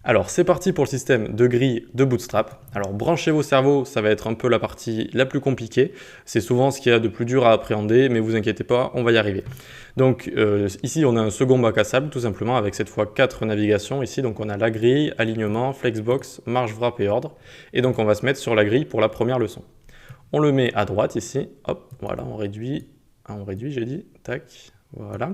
Alors, c'est parti pour le système de grille de Bootstrap. Alors, branchez vos cerveaux, ça va être un peu la partie la plus compliquée. C'est souvent ce qu'il y a de plus dur à appréhender, mais vous inquiétez pas, on va y arriver. Donc, ici, on a un second bac à sable, tout simplement, avec cette fois 4 navigations ici. Donc, on a la grille, alignement, flexbox, marge, wrap et ordre. Et donc, on va se mettre sur la grille pour la première leçon. On le met à droite ici. Hop, voilà, on réduit, j'ai dit, tac. Voilà.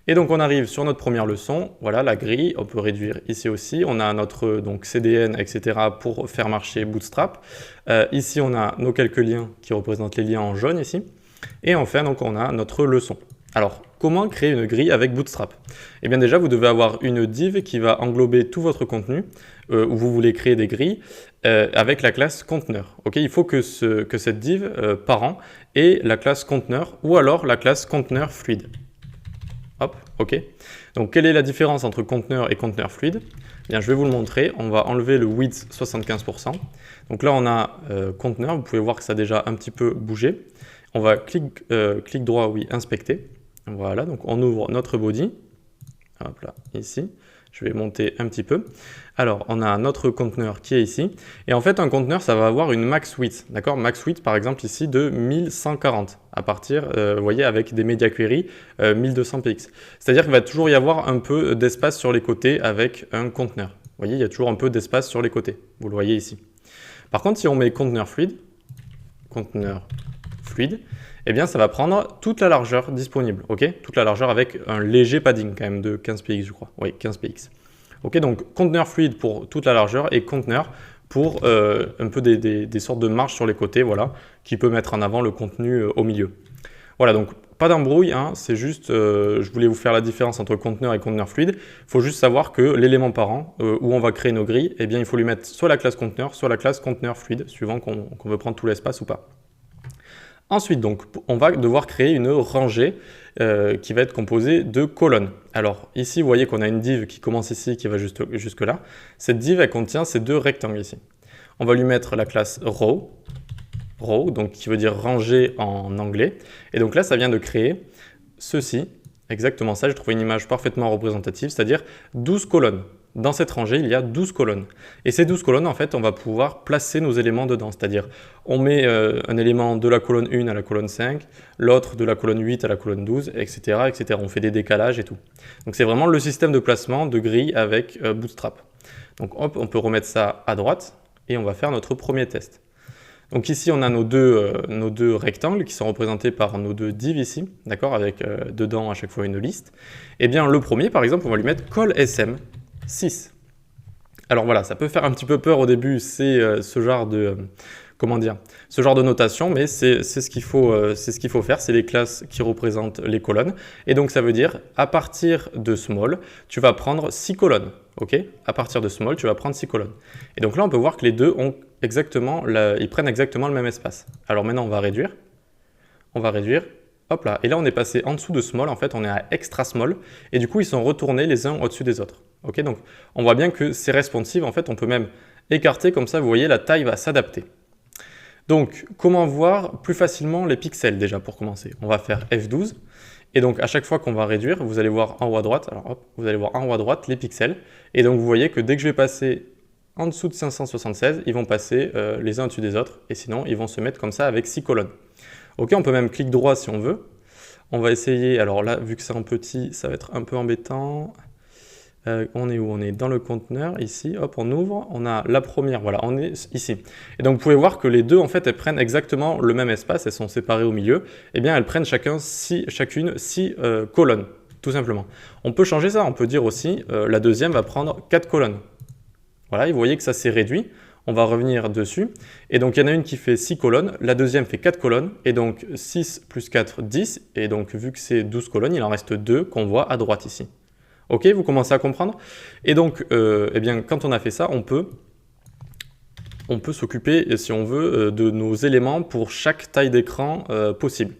Et donc on arrive sur notre première leçon, voilà la grille, on peut réduire ici aussi, on a notre donc CDN, etc. pour faire marcher Bootstrap. Ici on a nos quelques liens qui représentent les liens en jaune ici. Et enfin donc on a notre leçon. Alors comment créer une grille avec Bootstrap? Eh bien déjà vous devez avoir une div qui va englober tout votre contenu, où vous voulez créer des grilles, avec la classe conteneur. Okay, il faut que cette div parent ait la classe conteneur ou alors la classe conteneur fluide. Hop, ok. Donc, quelle est la différence entre conteneur et conteneur fluide? Bien, je vais vous le montrer. On va enlever le width 75%. Donc là, on a conteneur. Vous pouvez voir que ça a déjà un petit peu bougé. On va clic droit, oui, inspecter. Voilà, donc on ouvre notre body. Hop là, ici. Je vais monter un petit peu. Alors, on a notre conteneur qui est ici. Et en fait, un conteneur, ça va avoir une max width. D'accord? Max width, par exemple, ici, de 1140. À partir, vous voyez, avec des media query 1200 px. C'est-à-dire qu'il va toujours y avoir un peu d'espace sur les côtés avec un conteneur. Vous voyez, il y a toujours un peu d'espace sur les côtés. Vous le voyez ici. Par contre, si on met conteneur fluide, eh bien, ça va prendre toute la largeur disponible, ok? Toute la largeur avec un léger padding quand même de 15 px, je crois. Oui, 15 px. Ok, donc conteneur fluide pour toute la largeur et conteneur pour un peu des sortes de marges sur les côtés, voilà, qui peut mettre en avant le contenu au milieu. Voilà, donc pas d'embrouille, hein, c'est juste, je voulais vous faire la différence entre conteneur et conteneur fluide. Il faut juste savoir que l'élément parent, où on va créer nos grilles, eh bien, il faut lui mettre soit la classe conteneur, soit la classe conteneur fluide, suivant qu'on veut prendre tout l'espace ou pas. Ensuite, donc, on va devoir créer une rangée qui va être composée de colonnes. Alors ici, vous voyez qu'on a une div qui commence ici, qui va jusque là. Cette div, elle contient ces deux rectangles ici. On va lui mettre la classe row, donc qui veut dire rangée en anglais. Et donc là, ça vient de créer ceci, exactement ça. J'ai trouvé une image parfaitement représentative, c'est-à-dire 12 colonnes. Dans cette rangée, il y a 12 colonnes. Et ces 12 colonnes, en fait, on va pouvoir placer nos éléments dedans. C'est-à-dire, on met un élément de la colonne 1 à la colonne 5, l'autre de la colonne 8 à la colonne 12, etc., etc. On fait des décalages et tout. Donc, c'est vraiment le système de placement de grille avec Bootstrap. Donc, hop, on peut remettre ça à droite et on va faire notre premier test. Donc ici, on a nos deux rectangles qui sont représentés par nos deux divs ici, d'accord, avec dedans à chaque fois une liste. Eh bien, le premier, par exemple, on va lui mettre call SM. 6. Alors voilà, ça peut faire un petit peu peur au début, c'est ce genre de notation, mais c'est ce qu'il faut faire, c'est les classes qui représentent les colonnes. Et donc ça veut dire, à partir de small, tu vas prendre 6 colonnes. Ok? À partir de small, tu vas prendre 6 colonnes. Et donc là, on peut voir que les deux ont ils prennent exactement le même espace. Alors maintenant, on va réduire. Hop là, et là on est passé en dessous de small, en fait on est à extra small, et du coup ils sont retournés les uns au-dessus des autres. Ok, donc on voit bien que c'est responsive, en fait on peut même écarter comme ça, vous voyez la taille va s'adapter. Donc comment voir plus facilement les pixels déjà pour commencer? On va faire F12, et donc à chaque fois qu'on va réduire, vous allez voir en haut à droite, alors hop, vous allez voir en haut à droite les pixels, et donc vous voyez que dès que je vais passer en dessous de 576, ils vont passer les uns au-dessus des autres, et sinon ils vont se mettre comme ça avec 6 colonnes. Ok, on peut même clic droit si on veut. On va essayer, alors là, vu que c'est en petit, ça va être un peu embêtant. On est où? On est dans le conteneur, ici, hop, on ouvre, on a la première, voilà, on est ici. Et donc, vous pouvez voir que les deux, en fait, elles prennent exactement le même espace, elles sont séparées au milieu. Eh bien, elles prennent chacune 6 colonnes, tout simplement. On peut changer ça, on peut dire aussi, la deuxième va prendre 4 colonnes. Voilà, et vous voyez que ça s'est réduit. On va revenir dessus. Et donc, il y en a une qui fait 6 colonnes, la deuxième fait 4 colonnes, et donc 6 plus 4, 10. Et donc, vu que c'est 12 colonnes, il en reste 2 qu'on voit à droite ici. Ok, vous commencez à comprendre? Et donc, eh bien, quand on a fait ça, on peut s'occuper, si on veut, de nos éléments pour chaque taille d'écran possible.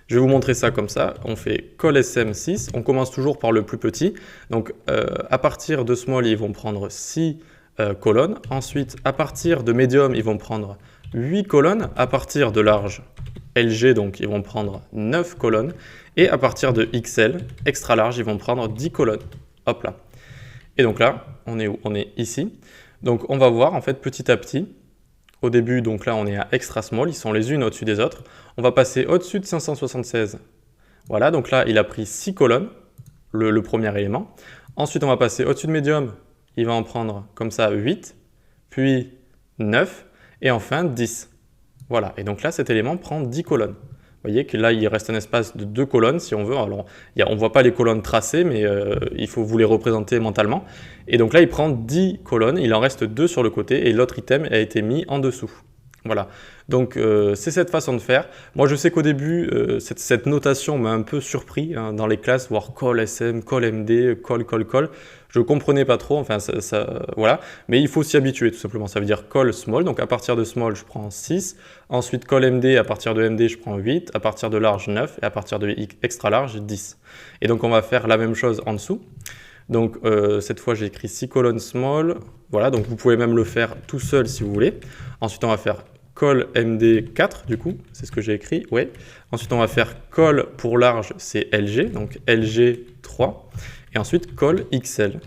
Je vais vous montrer ça comme ça. On fait call SM6. On commence toujours par le plus petit. Donc, à partir de small, ils vont prendre 6 colonnes. Ensuite, à partir de medium, ils vont prendre 8 colonnes. À partir de large, LG, donc ils vont prendre 9 colonnes. Et à partir de XL, extra large, ils vont prendre 10 colonnes. Hop là. Et donc là, on est où? On est ici. Donc on va voir en fait petit à petit. Au début, donc là, on est à extra small, ils sont les unes au-dessus des autres. On va passer au-dessus de 576. Voilà, donc là, il a pris 6 colonnes, le premier élément. Ensuite, on va passer au-dessus de medium, il va en prendre comme ça 8, puis 9, et enfin 10. Voilà, et donc là, cet élément prend 10 colonnes. Vous voyez que là, il reste un espace de 2 colonnes si on veut. Alors, on ne voit pas les colonnes tracées, mais il faut vous les représenter mentalement. Et donc là, il prend 10 colonnes, il en reste 2 sur le côté et l'autre item a été mis en dessous. Voilà, donc c'est cette façon de faire. Moi, je sais qu'au début, cette notation m'a un peu surpris hein, dans les classes, voir call SM, call MD, call. Je ne comprenais pas trop, enfin, voilà. Mais il faut s'y habituer tout simplement. Ça veut dire call small, donc à partir de small, je prends 6. Ensuite, call MD, à partir de MD, je prends 8. À partir de large, 9. Et à partir de extra large, 10. Et donc, on va faire la même chose en dessous. Donc, cette fois, j'ai écrit 6 colonnes small. Voilà, donc vous pouvez même le faire tout seul si vous voulez. Ensuite, on va faire call MD 4, du coup, c'est ce que j'ai écrit, ouais. Ensuite, on va faire call pour large, c'est LG, donc LG 3. Et ensuite, call XL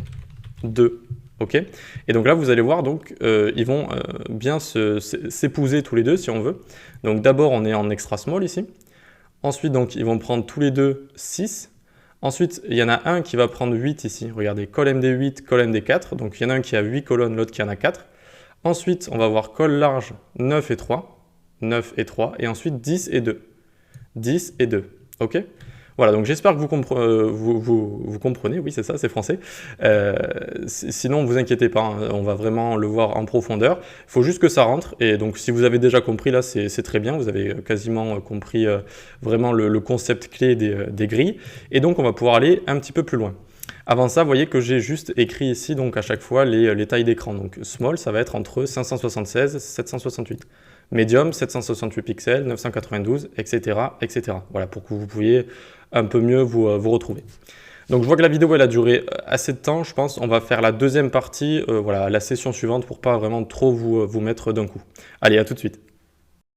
2, ok. Et donc là, vous allez voir, donc, ils vont bien s'épouser tous les deux, si on veut. Donc d'abord, on est en extra small ici. Ensuite, donc, ils vont prendre tous les deux 6. Ensuite, il y en a un qui va prendre 8 ici. Regardez, call MD 8, call MD 4. Donc, il y en a un qui a 8 colonnes, l'autre qui en a 4. Ensuite, on va voir call large 9 et 3. 9 et 3. Et ensuite, 10 et 2. 10 et 2. OK? Voilà, donc j'espère que vous comprenez. Oui, c'est ça, c'est français. Sinon, ne vous inquiétez pas, hein, on va vraiment le voir en profondeur. Il faut juste que ça rentre. Et donc, si vous avez déjà compris, là, c'est très bien. Vous avez quasiment compris vraiment le concept clé des grilles. Et donc, on va pouvoir aller un petit peu plus loin. Avant ça, vous voyez que j'ai juste écrit ici donc à chaque fois les tailles d'écran. Donc small, ça va être entre 576 et 768. Medium, 768 pixels, 992, etc., etc. Voilà, pour que vous puissiez un peu mieux vous retrouver. Donc je vois que la vidéo elle a duré assez de temps, je pense. On va faire la deuxième partie, voilà, la session suivante pour pas vraiment trop vous mettre d'un coup. Allez, à tout de suite.